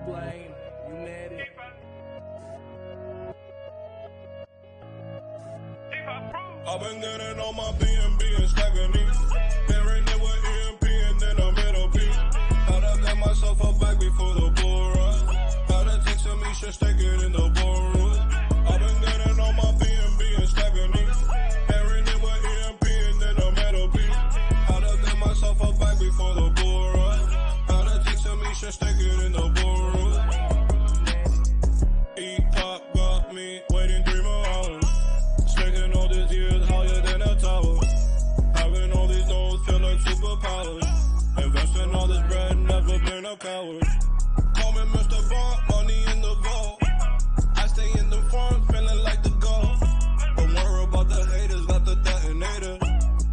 blame, you mad it. I've been getting on my BNB and stacking these. Pairing it with EMP and then I'm middle P. How to get myself up back before the bull run. How to take some Isha, stick it in the bullroom. I've been getting on my BNB and stacking these. Pairing it with EMP and then I'm middle P. How to get myself up back before the bull run. How to take some Isha, stick it in the bullroom. E-pop got me waiting 3 more hours. Spending all these years higher than a tower. Having all these nodes feel like superpowers. Investing all this bread, never been a coward. Call me Mr. Bond, money in the vault. I stay in the front, feeling like the goal. Don't worry about the haters, got the detonator.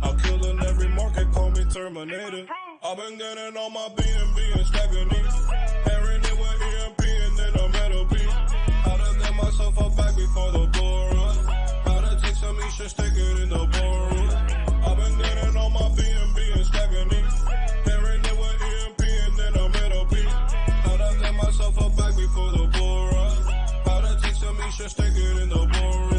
I'll kill in every market, call me Terminator. I've been getting on my BNB and stacking these. Pairing it with EMP and then I'm middle B. How to get myself up back before the bull run. Some Isha, stick it in the ballroom. I've been getting on my BNB and stacking these. Pairing it with EMP and then I'm middle B. How to get myself up back before the bull run. How to take some Isha, stick it in the ballroom.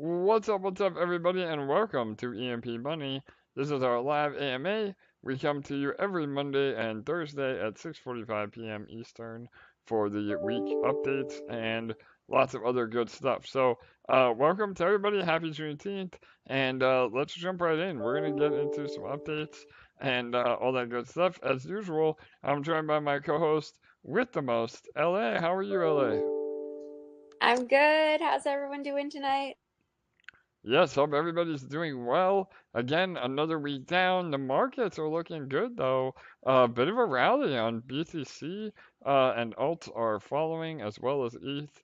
What's up, everybody, and welcome to EMP.Money. This is our live AMA. We come to you every Monday and Thursday at 6:45 p.m. Eastern for the week updates and lots of other good stuff. So, welcome to everybody. Happy Juneteenth, and let's jump right in. We're going to get into some updates and all that good stuff. As usual, I'm joined by my co-host with the most, LA. How are you, LA? I'm good. How's everyone doing tonight? Yes, hope everybody's doing well. Again, another week down. The markets are looking good, though. A bit of a rally on BTC, and alts are following, as well as ETH,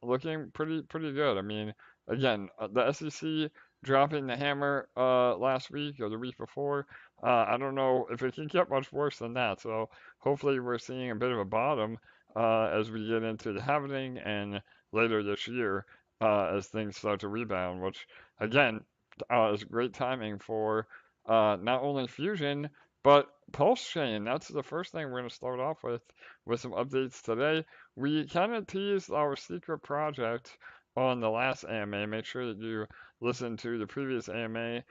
looking pretty good. I mean, again, the SEC dropping the hammer last week or the week before. I don't know if it can get much worse than that. So hopefully we're seeing a bit of a bottom as we get into the halving and later this year. As things start to rebound, which again is great timing for not only Fusion but PulseChain. That's the first thing we're going to start off with some updates today. We kind of teased our secret project on the last AMA. Make sure that you listen to the previous AMA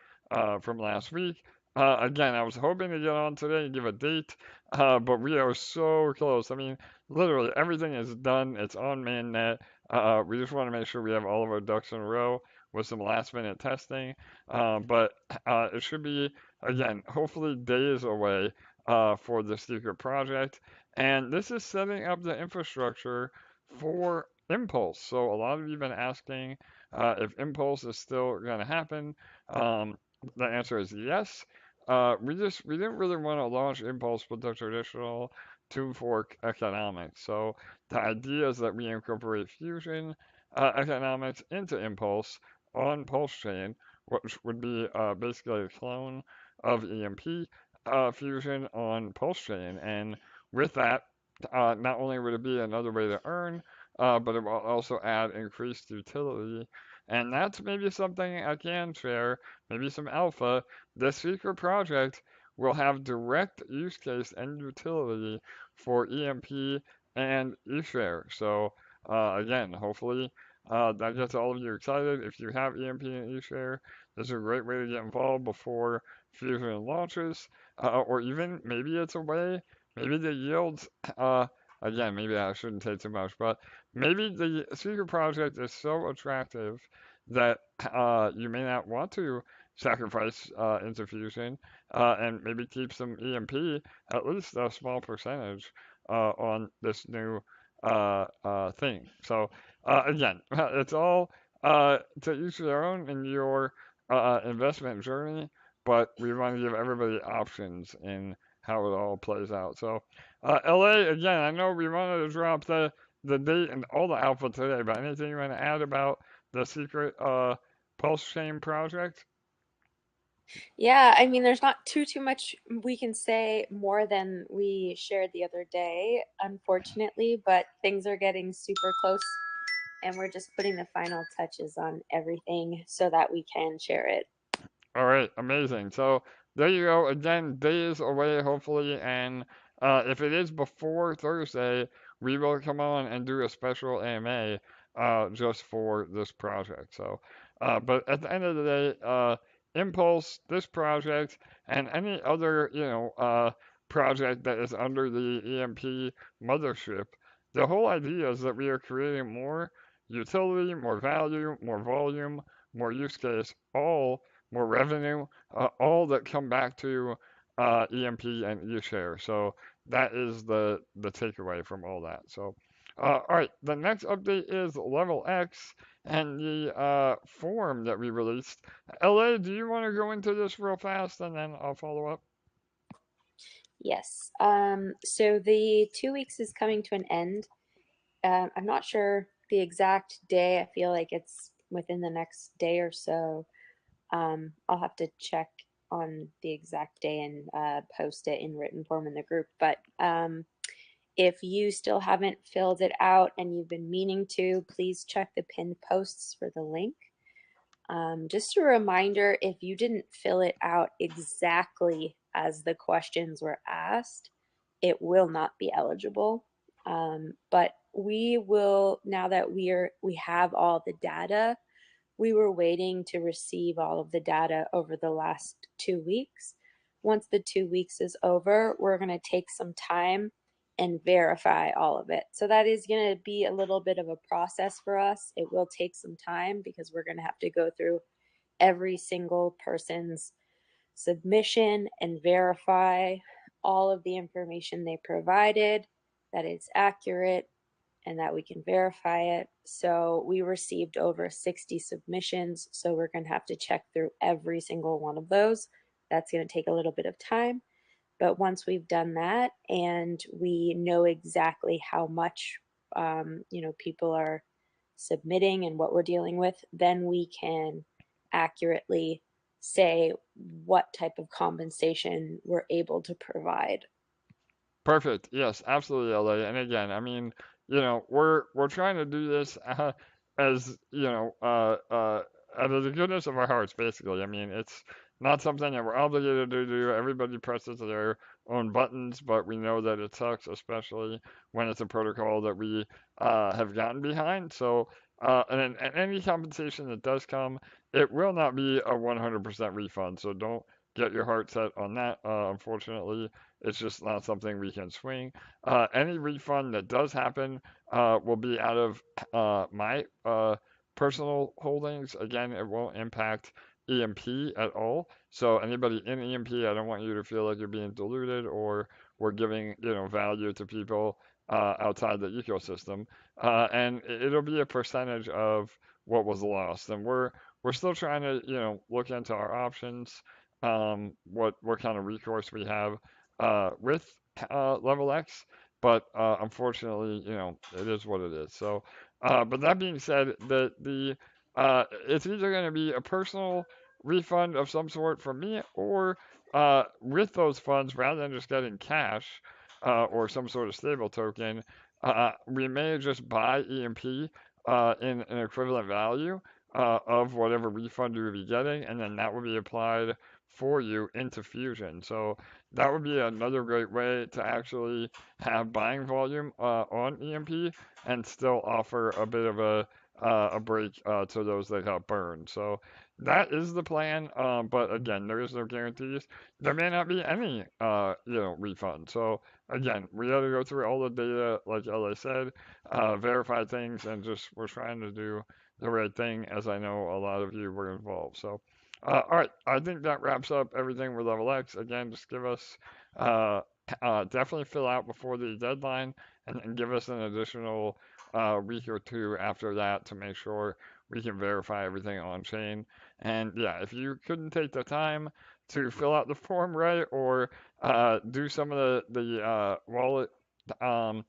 from last week. Again, I was hoping to get on today and give a date, but we are so close. I mean, literally everything is done. It's on mainnet. We just want to make sure we have all of our ducks in a row with some last minute testing. But it should be, again, hopefully days away for the secret project. And this is setting up the infrastructure for Impulse. So a lot of you have been asking if Impulse is still going to happen. The answer is yes. We didn't really want to launch Impulse with the traditional two fork economics. So the idea is that we incorporate Fusion economics into Impulse on PulseChain, which would be basically a clone of EMP Fusion on PulseChain. And with that, not only would it be another way to earn, but it will also add increased utility. And that's maybe something I can share, maybe some alpha. The secret project will have direct use case and utility for EMP and eShare. So again, hopefully that gets all of you excited. If you have EMP and eShare, this is a great way to get involved before Fusion launches, or even maybe it's a way, maybe the yields, again, maybe I shouldn't say too much, but maybe the secret project is so attractive that you may not want to sacrifice into Fusion and maybe keep some EMP, at least a small percentage, on this new thing. So again, it's all to each their own in your investment journey, but we want to give everybody options in how it all plays out. So LA, again, I know we wanted to drop the date and all the alpha today, but anything you want to add about the secret PulseChain project? Yeah, I mean, there's not too much we can say more than we shared the other day, unfortunately, but things are getting super close, and we're just putting the final touches on everything so that we can share it. All right, amazing. So there you go. Again, days away, hopefully, and if it is before Thursday, we will come on and do a special AMA just for this project. So, but at the end of the day, Impulse, this project, and any other, project that is under the EMP mothership, the whole idea is that we are creating more utility, more value, more volume, more use case, all more revenue, all that come back to EMP and eShare. So that is the takeaway from all that. So, all right, the next update is Level X and the form that we released. LA, do you want to go into this real fast and then I'll follow up? Yes. So the 2 weeks is coming to an end. I'm not sure the exact day. I feel like it's within the next day or so. I'll have to check on the exact day and post it in written form in the group. But if you still haven't filled it out and you've been meaning to, please check the pinned posts for the link. Just a reminder, if you didn't fill it out exactly as the questions were asked, it will not be eligible. But we will, now that we have all the data, we were waiting to receive all of the data over the last 2 weeks. Once the 2 weeks is over, we're going to take some time and verify all of it. So that is going to be a little bit of a process for us. It will take some time because we're going to have to go through every single person's submission and verify all of the information they provided, that it's accurate, and that we can verify it. So we received over 60 submissions, so we're going to have to check through every single one of those. That's going to take a little bit of time. But once we've done that and we know exactly how much people are submitting and what we're dealing with, then we can accurately say what type of compensation we're able to provide. Perfect. Yes, absolutely, LA. And again, I mean, we're trying to do this as out of the goodness of our hearts, basically. I mean, it's not something that we're obligated to do. Everybody presses their own buttons, but we know that it sucks, especially when it's a protocol that we have gotten behind. So, and any compensation that does come, it will not be a 100% refund. So don't get your heart set on that. Unfortunately, it's just not something we can swing. Any refund that does happen will be out of my personal holdings. Again, it won't impact EMP at all. So anybody in EMP, I don't want you to feel like you're being diluted or we're giving value to people outside the ecosystem. And it'll be a percentage of what was lost. And we're still trying to look into our options, what kind of recourse we have with Level X, but unfortunately, it is what it is. So, but that being said, it's either going to be a personal refund of some sort from me, or with those funds, rather than just getting cash or some sort of stable token, we may just buy EMP in an equivalent value of whatever refund you would be getting, and then that would be applied for you into Fusion. So that would be another great way to actually have buying volume on EMP and still offer a bit of a break to those that got burned. So that is the plan. But again, there is no guarantees. There may not be any refund. So again, we got to go through all the data, like LA said, verify things, and just we're trying to do the right thing, as I know a lot of you were involved. So. All right, I think that wraps up everything with Level X. Again, just give us, uh, definitely fill out before the deadline and give us an additional week or two after that to make sure we can verify everything on chain. And yeah, if you couldn't take the time to fill out the form right or do some of the wallet um,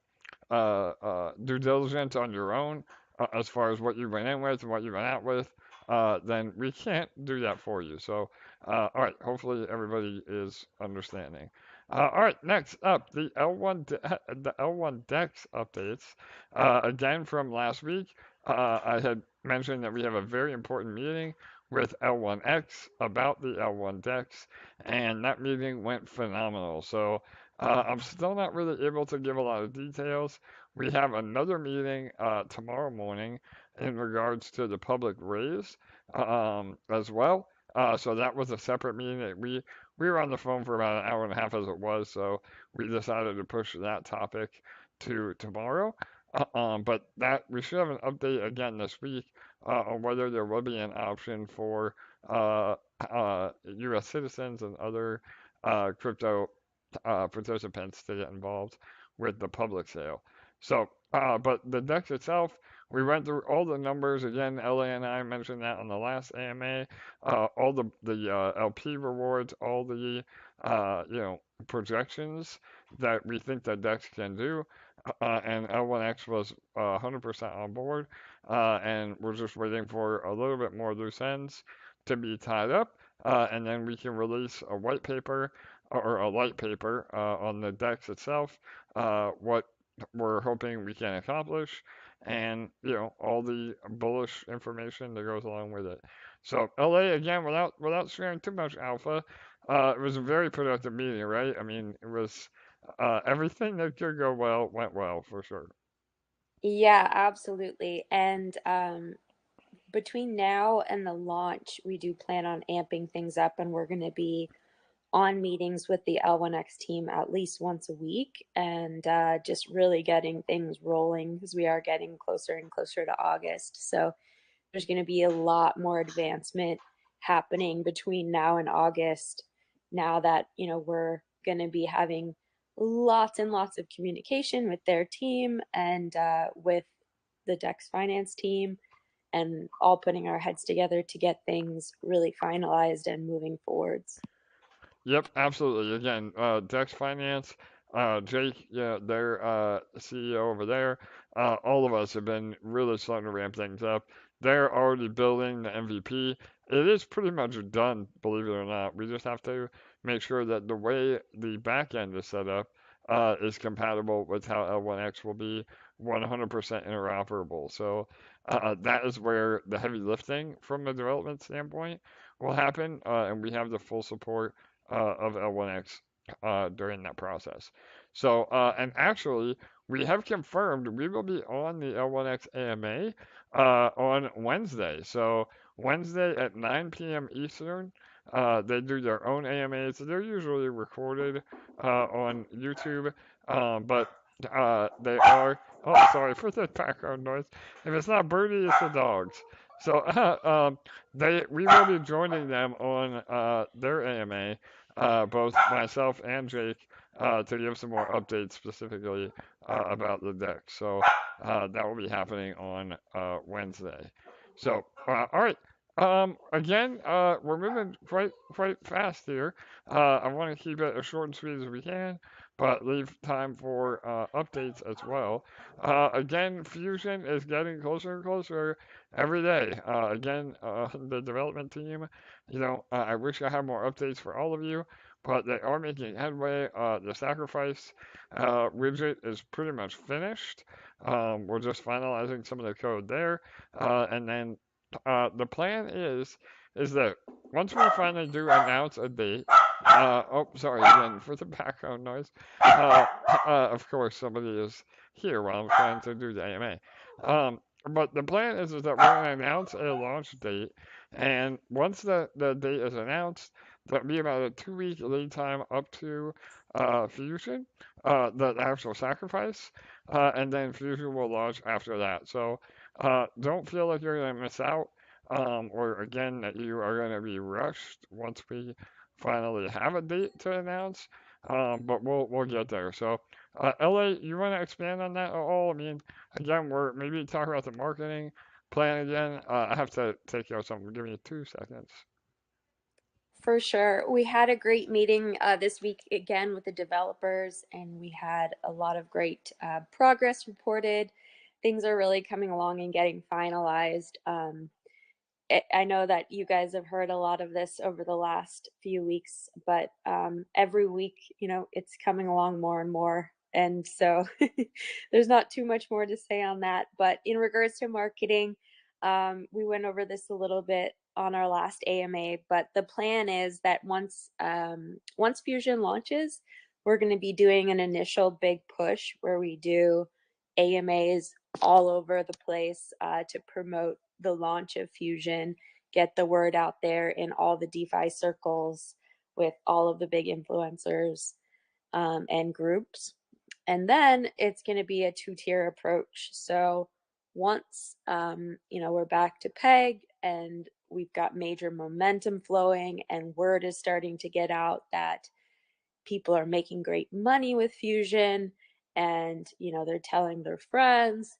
due diligence on your own as far as what you went in with and what you went out with, then we can't do that for you. So, all right, hopefully everybody is understanding. All right, next up, the L1 Dex updates. Again from last week, I had mentioned that we have a very important meeting with L1X about the L1 Dex, and that meeting went phenomenal. So, I'm still not really able to give a lot of details. We have another meeting tomorrow morning in regards to the public raise as well. So that was a separate meeting. We were on the phone for about an hour and a half as it was, so we decided to push that topic to tomorrow. But that we should have an update again this week on whether there will be an option for U.S. citizens and other crypto participants to get involved with the public sale. So, but the DEX itself, we went through all the numbers again. LA and I mentioned that on the last AMA. All the LP rewards, all the projections that we think that DEX can do, and L1X was 100% on board, and we're just waiting for a little bit more loose ends to be tied up, and then we can release a white paper or a light paper on the DEX itself, what we're hoping we can accomplish, and all the bullish information that goes along with it. So LA again, without sharing too much alpha, it was a very productive meeting, right? I mean, it was everything that could go well went well for sure. Yeah, absolutely. And between now and the launch, we do plan on amping things up, and we're going to be on meetings with the L1X team at least once a week, and just really getting things rolling because we are getting closer and closer to August. So there's going to be a lot more advancement happening between now and August. Now that, we're going to be having lots and lots of communication with their team and with the Dex Finance team, and all putting our heads together to get things really finalized and moving forwards. Yep, absolutely. Again, Dex Finance, Jake, yeah, their CEO over there, all of us have been really starting to ramp things up. They're already building the MVP. It is pretty much done, believe it or not. We just have to make sure that the way the back end is set up is compatible with how L1X will be 100% interoperable. So that is where the heavy lifting from the development standpoint will happen, and we have the full support of L1X during that process. So, and actually, we have confirmed we will be on the L1X AMA on Wednesday. So, Wednesday at 9 p.m. Eastern, they do their own AMAs. They're usually recorded on YouTube, but they are. Oh, sorry for the background noise. If it's not Birdie, it's the dogs. So, we will be joining them on their AMA, both myself and Jake, to give some more updates specifically about the deck. So that will be happening on Wednesday. So all right. Again, we're moving quite fast here. I want to keep it as short and sweet as we can, but leave time for updates as well. Again, Fusion is getting closer and closer every day. Again, the development team, I wish I had more updates for all of you, but they are making headway. The sacrifice widget is pretty much finished. We're just finalizing some of the code there, and then the plan is that once we finally do announce a date, oh, sorry again for the background noise. Of course, somebody is here while I'm trying to do the AMA. But the plan is that we're going to announce a launch date, and once the date is announced, there'll be about a 2-week lead time up to Fusion, the actual sacrifice, and then Fusion will launch after that. So don't feel like you're going to miss out, or again, that you are going to be rushed once we finally have a date to announce. But we'll get there. So, LA, you want to expand on that at all? I mean, again, we're maybe talking about the marketing plan again. I have to take care of something. Give me 2 seconds. For sure. We had a great meeting this week again with the developers, and we had a lot of great progress reported. Things are really coming along and getting finalized. I know that you guys have heard a lot of this over the last few weeks, but every week, it's coming along more and more. And so there's not too much more to say on that. But in regards to marketing, we went over this a little bit on our last AMA, but the plan is that once Fusion launches, we're going to be doing an initial big push where we do AMAs all over the place to promote the launch of Fusion, get the word out there in all the DeFi circles with all of the big influencers and groups. And then it's going to be a two-tier approach. So once we're back to peg and we've got major momentum flowing and word is starting to get out that people are making great money with Fusion and they're telling their friends,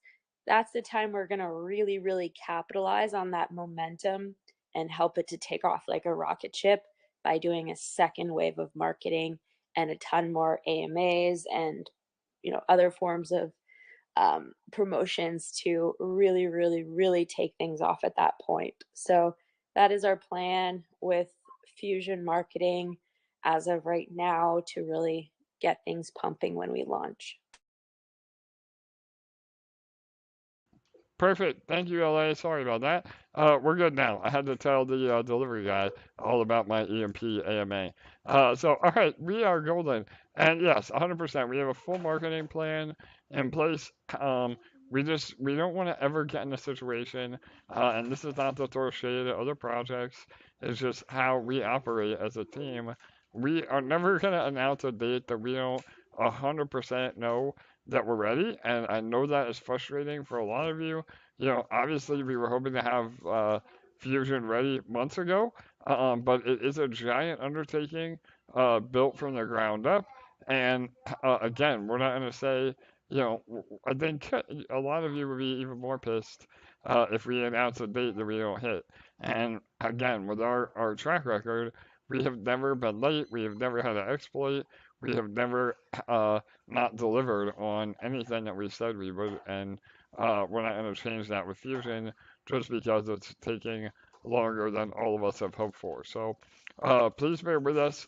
that's the time we're going to really, really capitalize on that momentum and help it to take off like a rocket ship by doing a second wave of marketing and a ton more AMAs and other forms of promotions to really, really, really take things off at that point. So that is our plan with Fusion marketing as of right now to really get things pumping when we launch. Perfect. Thank you, LA. Sorry about that. We're good now. I had to tell the delivery guy all about my EMP AMA. All right, we are golden. And yes, 100%. We have a full marketing plan in place. We don't want to ever get in a situation, and this is not to throw shade at other projects. It's just how we operate as a team. We are never going to announce a date that we don't 100% know that we're ready, and I know that is frustrating for a lot of you. Obviously we were hoping to have Fusion ready months ago, but it is a giant undertaking built from the ground up. And again, we're not going to say, I think a lot of you would be even more pissed if we announce a date that we don't hit. And again, with our track record, we have never been late, we have never had an exploit, we have never not delivered on anything that we said we would, and we're not going to change that with Fusion just because it's taking longer than all of us have hoped for. So please bear with us.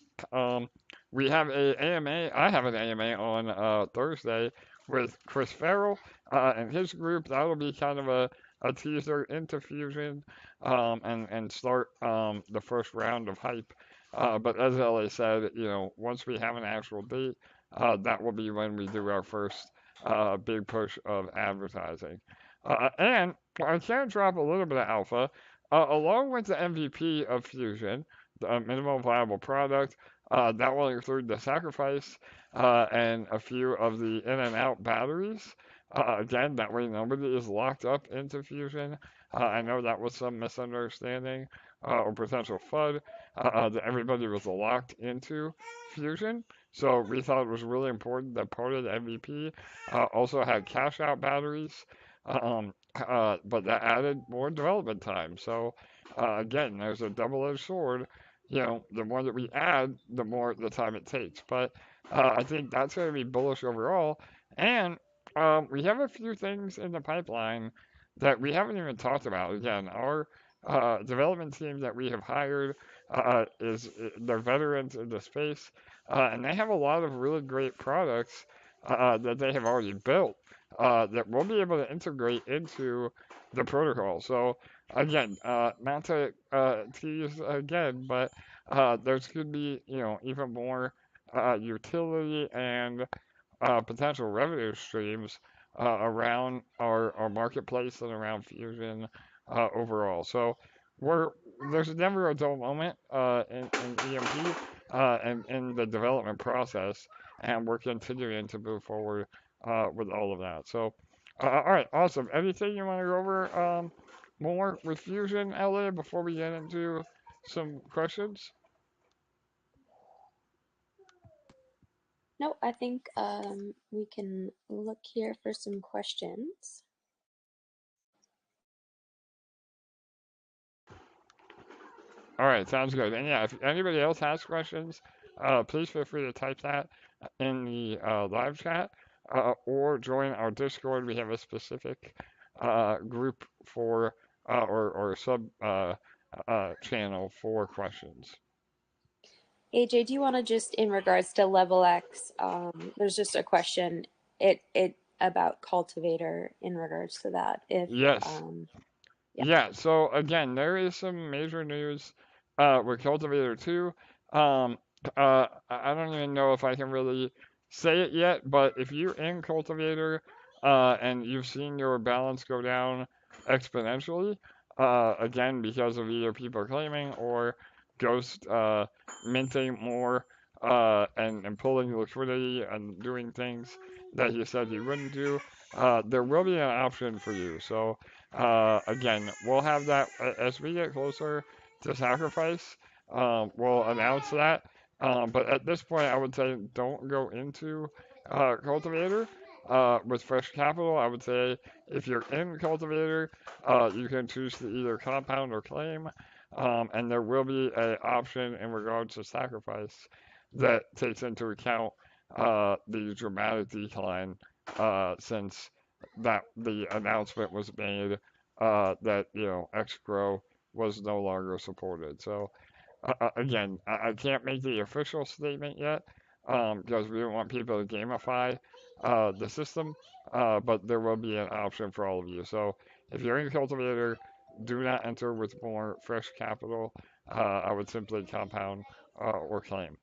We have a AMA. I have an AMA on Thursday with Chris Farrell and his group. That'll be kind of a teaser into Fusion and start the first round of hype. But as LA said, once we have an actual date, that will be when we do our first big push of advertising. And I can drop a little bit of alpha, along with the MVP of Fusion, the minimum viable product. That will include the sacrifice and a few of the in and out batteries. Again, that way nobody is locked up into Fusion. I know that was some misunderstanding or potential FUD that everybody was locked into Fusion. So we thought it was really important that part of the MVP also had cash out batteries, but that added more development time. So again, there's a double-edged sword. The more that we add, the more the time it takes. But I think that's going to be bullish overall. And we have a few things in the pipeline that we haven't even talked about. Again, our development team that we have hired they're veterans in the space, and they have a lot of really great products that they have already built that we'll be able to integrate into the protocol. So again, not to tease again, but there's going to be even more utility and potential revenue streams around our marketplace and around Fusion overall. So there's never a dull moment in EMP and in the development process, and we're continuing to move forward with all of that. So, all right, awesome. Anything you want to go over more with Fusion, LA, before we get into some questions? No, I think we can look here for some questions. All right, sounds good. And yeah, if anybody else has questions, please feel free to type that in the live chat or join our Discord. We have a specific group for or sub channel for questions. AJ, do you want to just, in regards to level X, there's just a question it about cultivator in regards to that. If Yes. yeah. Yeah, so again, there is some major news with Cultivator 2. I don't even know if I can really say it yet, but if you're in Cultivator and you've seen your balance go down exponentially, again, because of either people claiming or Ghost minting more and pulling liquidity and doing things that he said he wouldn't do, there will be an option for you. So, again, we'll have that as we get closer to sacrifice. We'll announce that. But at this point, I would say don't go into Cultivator with fresh capital. I would say if you're in Cultivator, you can choose to either compound or claim. And there will be an option in regards to sacrifice that takes into account the dramatic decline since that the announcement was made that escrow was no longer supported. So again, I can't make the official statement yet because we don't want people to gamify the system, but there will be an option for all of you. So if you're in Cultivator, do not enter with more fresh capital. I would simply compound or claim.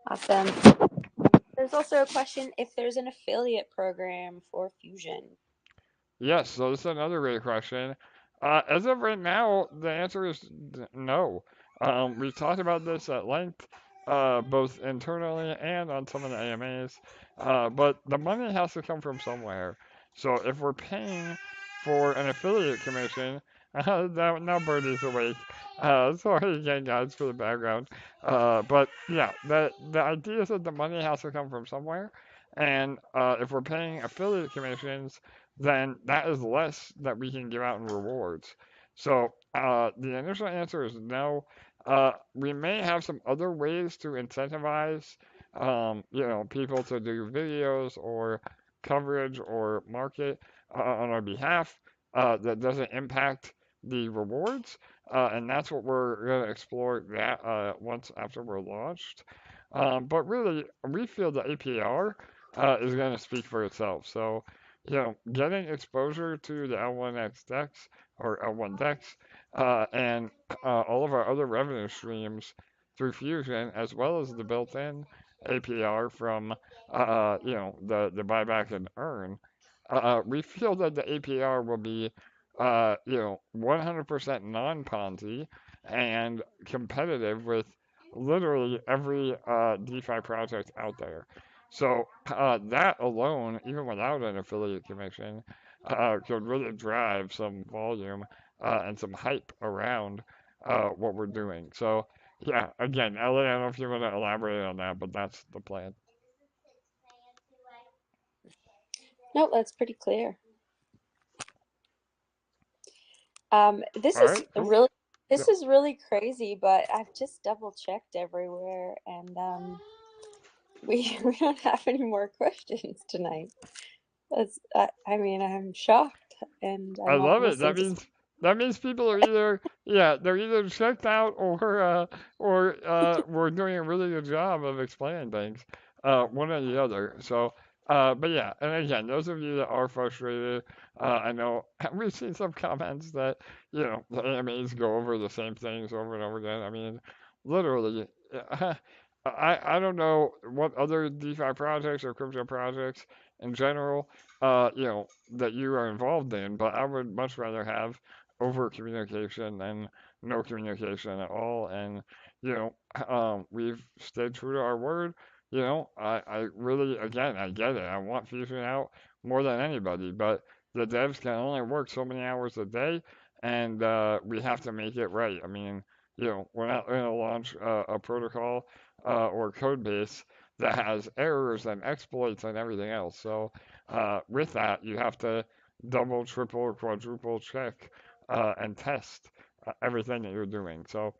Awesome. There's also a question if there's an affiliate program for Fusion. Yes, so this is another great question. As of right now, the answer is no. We've talked about this at length, both internally and on some of the AMAs, but the money has to come from somewhere. So if we're paying for an affiliate commission, now Birdie's awake. Sorry again, guys, for the background. But yeah, the idea is that the money has to come from somewhere, and if we're paying affiliate commissions, then that is less that we can give out in rewards. So the initial answer is no. We may have some other ways to incentivize, people to do videos or coverage or market on our behalf that doesn't impact the rewards, and that's what we're going to explore that once after we're launched. But really, we feel the APR is going to speak for itself. So getting exposure to the L1X DEX or L1 DEX and all of our other revenue streams through Fusion, as well as the built-in APR from, the buyback and earn, we feel that the APR will be, 100% non-Ponzi and competitive with literally every DeFi project out there. So that alone, even without an affiliate commission, could really drive some volume and some hype around what we're doing. So yeah, again, Ellie, I don't know if you want to elaborate on that, but that's the plan. No, that's pretty clear. This All is right, cool. really Yeah. is really crazy, but I've just double checked everywhere, and we we don't have any more questions tonight. That's I mean, I'm shocked, and I I'm love it. honestly just That means people are either they're either checked out or we're doing a really good job of explaining things, one or the other. So but yeah, and again, those of you that are frustrated, I know we've seen some comments that the AMAs go over the same things over and over again. I mean, literally, I don't know what other DeFi projects or crypto projects in general, that you are involved in, but I would much rather have over communication than no communication at all. And, we've stayed true to our word. I really, again, I get it. I want Fusion out more than anybody, but the devs can only work so many hours a day, and we have to make it right. I mean, we're not going to launch a protocol or code base that has errors and exploits and everything else. So with that, you have to double, triple, quadruple check and test everything that you're doing. So,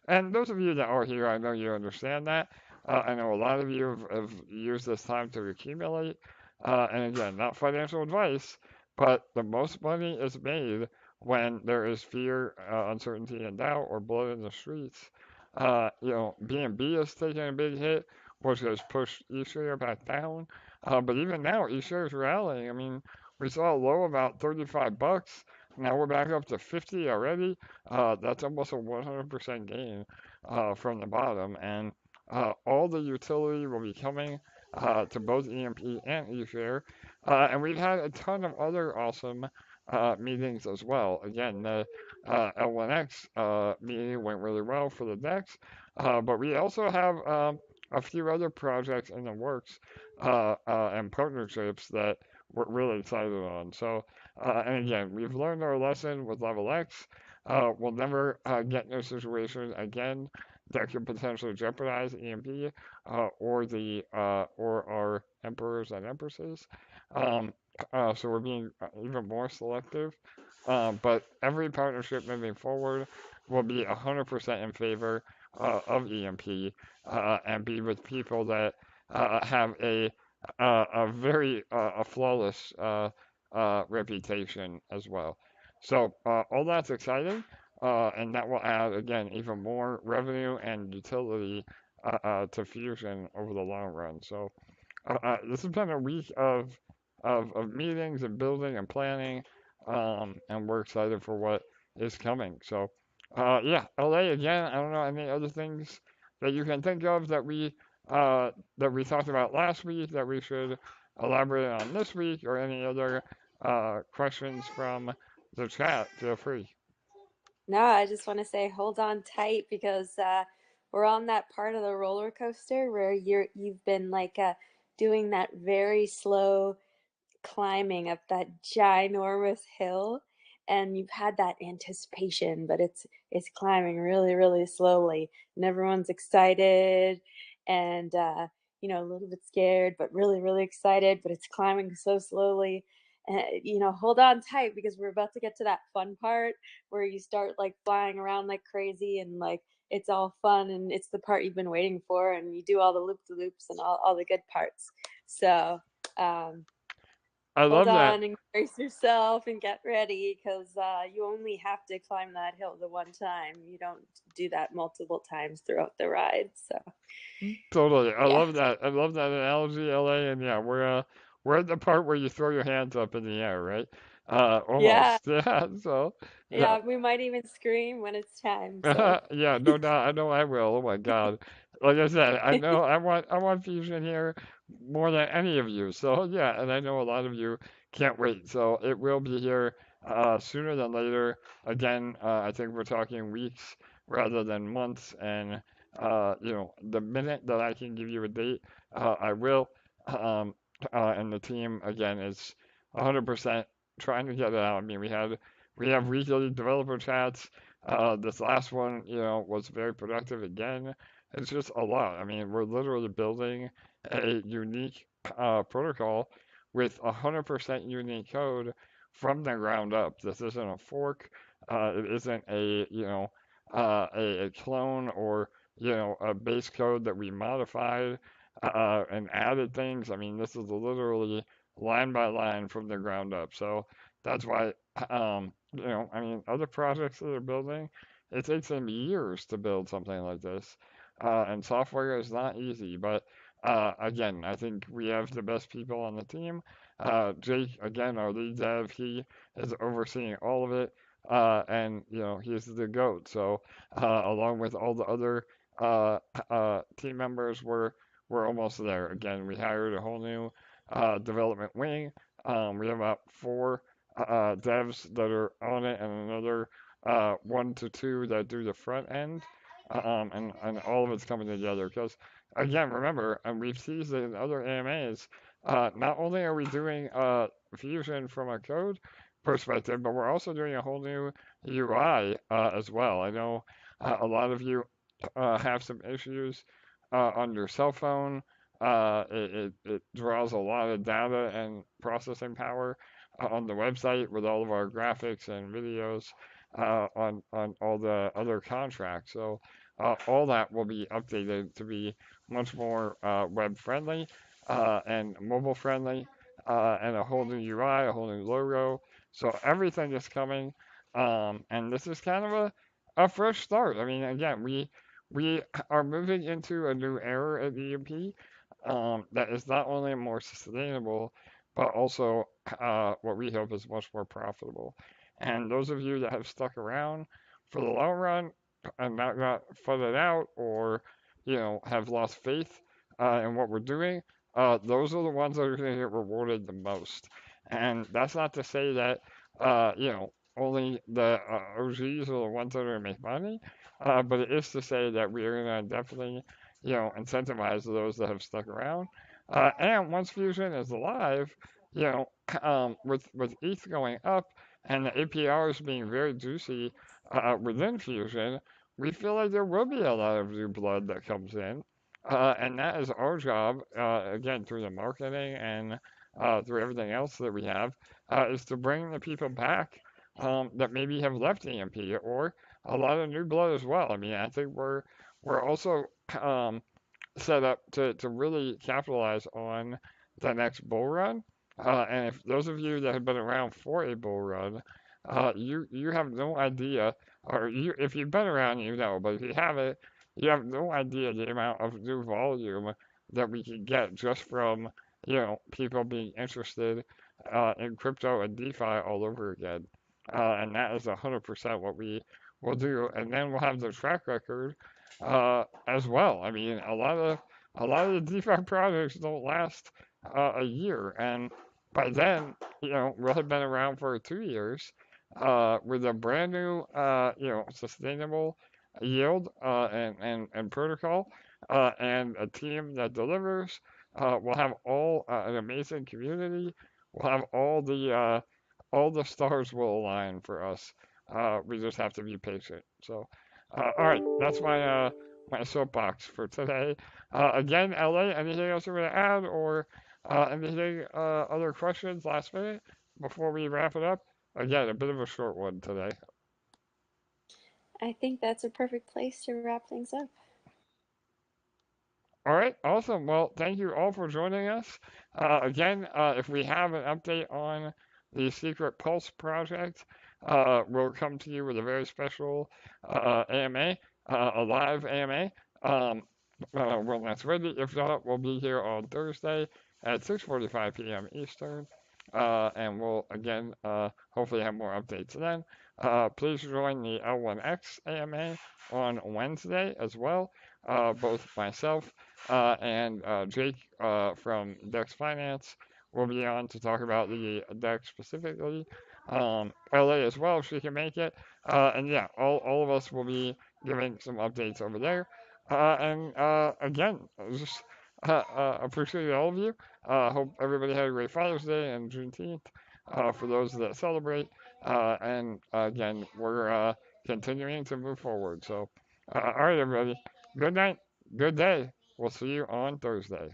and those of you that are here, I know you understand that. I know a lot of you have used this time to accumulate. And again, not financial advice, but the most money is made when there is fear, uncertainty, and doubt, or blood in the streets. BNB is taking a big hit, which has pushed eToro back down. But even now, eToro is rallying. I mean, we saw a low about 35 bucks. Now we're back up to 50 already. That's almost a 100% gain from the bottom. And all the utility will be coming to both EMP and eShare. And we've had a ton of other awesome meetings as well. Again, the L1X meeting went really well for the DEX, but we also have a few other projects in the works and partnerships that we're really excited on. So, and again, we've learned our lesson with Level X. We'll never get in a situation again that could potentially jeopardize EMP or our emperors and empresses. Um, so we're being even more selective. But every partnership moving forward will be 100% in favor of EMP and be with people that have a very a flawless reputation as well. So all that's exciting, and that will add again even more revenue and utility to Fusion over the long run. So this has been a week of meetings and building and planning, and we're excited for what is coming. So, yeah, LA again. I don't know any other things that you can think of that we talked about last week that we should elaborate on this week, or any other questions from the chat. Feel free. No, I just want to say hold on tight because we're on that part of the roller coaster where you've been like doing that very slow climbing up that ginormous hill, and you've had that anticipation, but it's climbing really, really slowly, and everyone's excited and a little bit scared, but really, really excited, but it's climbing so slowly. And hold on tight because we're about to get to that fun part where you start like flying around like crazy and like it's all fun and it's the part you've been waiting for and you do all the loop-the-loops and all the good parts. So um, I hold love that. on and brace yourself and get ready because you only have to climb that hill the one time. You don't do that multiple times throughout the ride. So Totally. I yeah, love that. I love that analogy, LA. And yeah, we're at the part where you throw your hands up in the air, right? yeah, Almost. Yeah. So yeah. yeah. We might even scream when it's time. So Yeah, no doubt. I know I will. Oh my God. Like I said, I know I want Fusion here more than any of you. So yeah, and I know a lot of you can't wait. So it will be here sooner than later. Again, I think we're talking weeks rather than months. And the minute that I can give you a date, I will. Um, and the team again is 100% trying to get it out. I mean, we have weekly developer chats. This last one, was very productive again. It's just a lot. I mean, we're literally building a unique protocol with 100% unique code from the ground up. This isn't a fork. It isn't a clone or, a base code that we modified and added things. I mean, this is literally line by line from the ground up. So that's why I mean, other projects that they're building, it takes them years to build something like this. And software is not easy, but again, I think we have the best people on the team. Jake, again, our lead dev, he is overseeing all of it, and he's the goat. So, along with all the other team members, we're almost there. Again, we hired a whole new development wing. We have about four devs that are on it, and another 1 to 2 that do the front end, and all of it's coming together. Because again, remember, and we've teased it in other AMAs. Not only are we doing Fusion from a code perspective, but we're also doing a whole new UI as well. I know a lot of you have some issues on your cell phone. It draws a lot of data and processing power on the website with all of our graphics and videos on all the other contracts. So all that will be updated to be much more web friendly and mobile friendly. and a whole new UI, a whole new logo. So everything is coming, and this is kind of a fresh start. I mean, again, we are moving into a new era at EMP that is not only more sustainable, but also what we hope is much more profitable. And those of you that have stuck around for the long run and not got funded out or have lost faith in what we're doing, those are the ones that are going to get rewarded the most. And that's not to say that only the OGs are the ones that are going to make money, but it is to say that we are going to definitely incentivize those that have stuck around. And once Fusion is live, you know, with ETH going up and the APRs being very juicy within Fusion, we feel like there will be a lot of new blood that comes in. And that is our job, again, through the marketing and through everything else that we have, is to bring the people back that maybe have left EMP or a lot of new blood as well. I mean, I think we're also set up to really capitalize on the next bull run. And if those of you that have been around for a bull run, you have no idea, or if you've been around, you know, but if you haven't, you have no idea the amount of new volume that we can get just from people being interested in crypto and DeFi all over again. And that is 100% what we will do. And then we'll have the track record as well. I mean, a lot of the DeFi projects don't last a year, and by then, we'll have been around for 2 years with a brand new, sustainable yield and protocol, and a team that delivers. We'll have an amazing community. We'll have all the stars will align for us. We just have to be patient. So, all right, that's my soapbox for today. Again, LA, anything else you want to add or anything, other questions last minute before we wrap it up? Again, a bit of a short one today. I think that's a perfect place to wrap things up. All right, awesome. Well, thank you all for joining us. Again, if we have an update on the Secret Pulse project, we'll come to you with a very special AMA, a live AMA. When that's ready. If not, we'll be here on Thursday at 6:45 p.m. Eastern, and we'll again hopefully have more updates then. Please join the L1X AMA on Wednesday as well. Both myself and Jake from Dex Finance will be on to talk about the Dex specifically. LA as well, if she can make it. And yeah, all of us will be giving some updates over there. And again, just appreciate all of you. Hope everybody had a great Father's Day and Juneteenth for those that celebrate. And again, we're continuing to move forward. So, all right, everybody. Good night. Good day. We'll see you on Thursday.